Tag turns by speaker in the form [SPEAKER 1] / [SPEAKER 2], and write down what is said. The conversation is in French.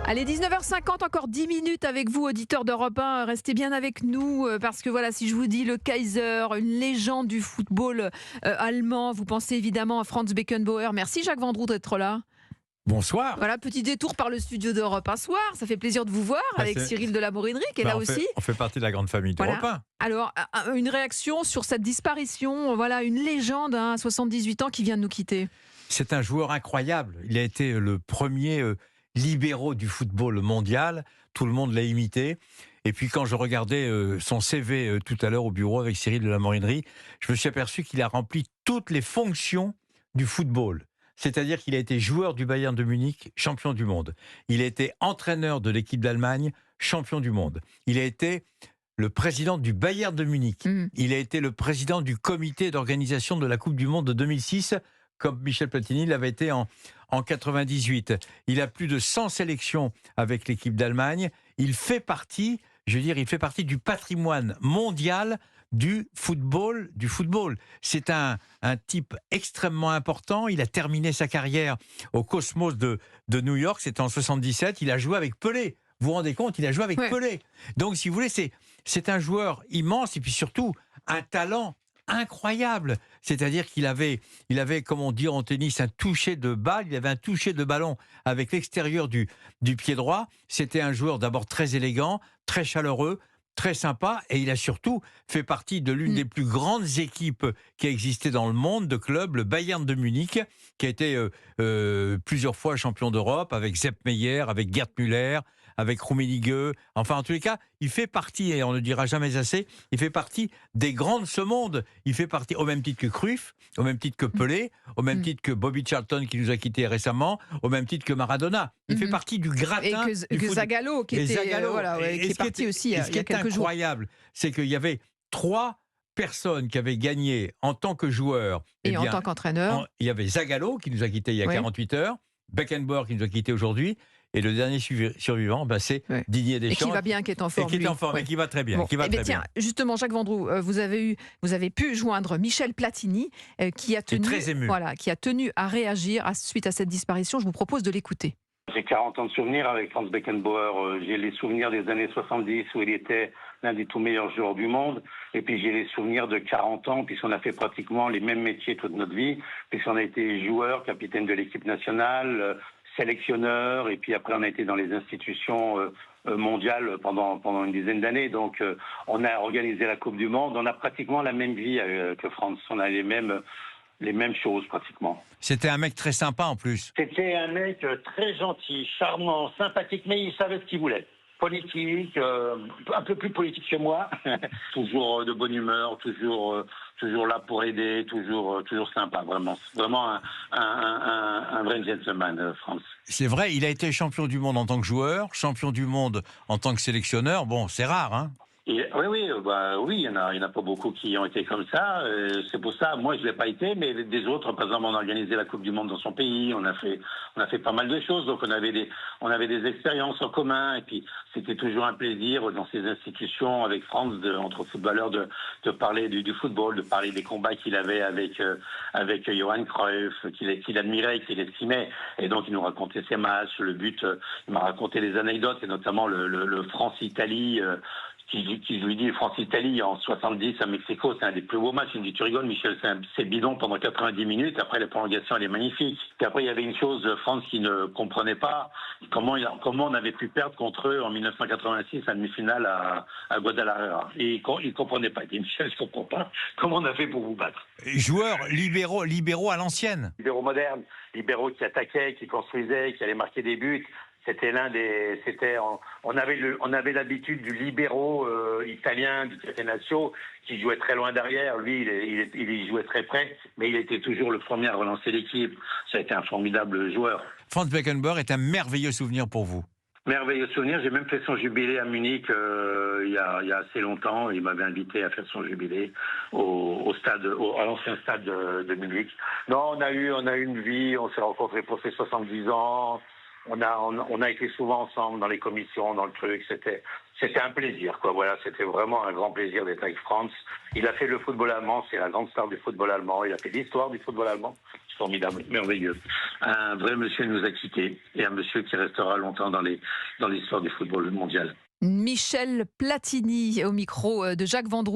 [SPEAKER 1] Allez, 19h50, encore 10 minutes avec vous, auditeurs d'Europe 1. Restez bien avec nous parce que voilà, si je vous dis le Kaiser, une légende du football allemand, vous pensez évidemment à Franz Beckenbauer. Merci Jacques Vendroux d'être là.
[SPEAKER 2] Bonsoir.
[SPEAKER 1] Voilà, petit détour par le studio d'Europe 1 soir. Ça fait plaisir de vous voir avec Cyril de la Morinerie qui est là aussi.
[SPEAKER 2] On fait partie de la grande famille d'Europe
[SPEAKER 1] Voilà.
[SPEAKER 2] 1.
[SPEAKER 1] Alors, une réaction sur cette disparition. Voilà, une légende à 78 ans qui vient de nous quitter.
[SPEAKER 2] C'est un joueur incroyable. Il a été le premier libéraux du football mondial. Tout le monde l'a imité. Et puis quand je regardais son CV tout à l'heure au bureau avec Cyril de la Morinerie, je me suis aperçu qu'il a rempli toutes les fonctions du football. C'est-à-dire qu'il a été joueur du Bayern de Munich, champion du monde. Il a été entraîneur de l'équipe d'Allemagne, champion du monde. Il a été le président du Bayern de Munich. Il a été le président du comité d'organisation de la Coupe du Monde de 2006, comme Michel Platini l'avait été en 98. Il a plus de 100 sélections avec l'équipe d'Allemagne. Il fait partie, il fait partie du patrimoine mondial du football. C'est un type extrêmement important. Il a terminé sa carrière au Cosmos de New York, c'était en 77. Il a joué avec Pelé. Vous vous rendez compte, il a joué avec Pelé. Donc, si vous voulez, c'est un joueur immense et puis surtout un talent incroyable. C'est-à-dire qu'il avait, comme on dit en tennis, un toucher de balle. Il avait un toucher de ballon avec l'extérieur du pied droit. C'était un joueur d'abord très élégant, très chaleureux, très sympa, et il a surtout fait partie de l'une des plus grandes équipes qui a existé dans le monde de clubs, le Bayern de Munich, qui a été plusieurs fois champion d'Europe, avec Sepp Maier, avec Gerd Müller, avec Rummenigge. Enfin, en tous les cas, il fait partie, et on ne dira jamais assez, il fait partie des grands de ce monde. Il fait partie, au même titre que Cruyff, au même titre que Pelé, au même titre que Bobby Charlton, qui nous a quittés récemment, au même titre que Maradona. Il fait partie du gratin.
[SPEAKER 1] Et que Zagallo, qui est parti aussi il y a quelques jours.
[SPEAKER 2] Ce qui est incroyable, c'est qu'il y avait 3 personnes qui avaient gagné en tant que joueur
[SPEAKER 1] et en tant qu'entraîneur.
[SPEAKER 2] Il y avait Zagallo, qui nous a quittés il y a 48 heures, Beckenbauer, qui nous a quittés aujourd'hui, et le dernier survivant, c'est Didier Deschamps.
[SPEAKER 1] Et qui va bien, qui est en forme.
[SPEAKER 2] Et qui est en forme, et qui va très bien.
[SPEAKER 1] Bon. Tiens, justement, Jacques Vendroux, vous avez pu joindre Michel Platini, qui a tenu à réagir suite à cette disparition. Je vous propose de l'écouter.
[SPEAKER 3] J'ai 40 ans de souvenirs avec Franz Beckenbauer. J'ai les souvenirs des années 70 où il était l'un des tout meilleurs joueurs du monde. Et puis j'ai les souvenirs de 40 ans, puisqu'on a fait pratiquement les mêmes métiers toute notre vie, puisqu'on a été joueur, capitaine de l'équipe nationale, sélectionneur, et puis après on a été dans les institutions mondiales pendant une dizaine d'années. Donc on a organisé la Coupe du Monde. On a pratiquement la même vie que Franz. On a les mêmes choses pratiquement.
[SPEAKER 2] C'était un mec très sympa en plus.
[SPEAKER 3] C'était un mec très gentil, charmant, sympathique, mais il savait ce qu'il voulait. Politique, un peu plus politique que moi, toujours de bonne humeur, toujours là pour aider, toujours sympa, vraiment un vrai gentleman, Franz.
[SPEAKER 2] C'est vrai, il a été champion du monde en tant que joueur, champion du monde en tant que sélectionneur. Bon, c'est rare, hein.
[SPEAKER 3] Oui, il y en a pas beaucoup qui ont été comme ça. C'est pour ça, moi je l'ai pas été, mais des autres, par exemple, on a organisé la Coupe du Monde dans son pays, on a fait pas mal de choses, donc on avait des expériences en commun, et puis c'était toujours un plaisir dans ces institutions avec Franz, entre footballeurs, de parler du football, de parler des combats qu'il avait avec Johan Cruyff, qu'il admirait, qu'il estimait, et donc il nous racontait ses matchs, le but, il m'a raconté des anecdotes, et notamment le France-Italie. Qui lui dit France-Italie en 70 à Mexico, c'est un des plus beaux matchs. Il me dit, tu rigoles Michel, c'est bidon pendant 90 minutes, après la prolongation elle est magnifique. Puis après il y avait une chose, France qui ne comprenait pas, comment on avait pu perdre contre eux en 1986 à demi-finale à Guadalajara. Et il comprenait pas, il dit, Michel, je comprends pas, comment on a fait pour vous battre.
[SPEAKER 2] Joueurs libéraux à l'ancienne.
[SPEAKER 3] Libéraux modernes, libéraux qui attaquaient, qui construisaient, qui allaient marquer des buts. On avait l'habitude du libéro italien, du Catenaccio, qui jouait très loin derrière. Lui, il y jouait très près, mais il était toujours le premier à relancer l'équipe. Ça a été un formidable joueur.
[SPEAKER 2] Franz Beckenbauer est un merveilleux souvenir pour vous.
[SPEAKER 3] Merveilleux souvenir. J'ai même fait son jubilé à Munich il y a assez longtemps. Il m'avait invité à faire son jubilé à l'ancien stade de Munich. Non, on a eu une vie. On s'est rencontrés pour ses 70 ans. On a été souvent ensemble dans les commissions, dans le truc. C'était un plaisir, quoi. Voilà, c'était vraiment un grand plaisir d'être avec Franz. Il a fait le football allemand, c'est la grande star du football allemand. Il a fait l'histoire du football allemand. formidable, merveilleux. Un vrai monsieur nous a quittés et un monsieur qui restera longtemps dans l'histoire du football mondial.
[SPEAKER 1] Michel Platini au micro de Jacques Vendroux.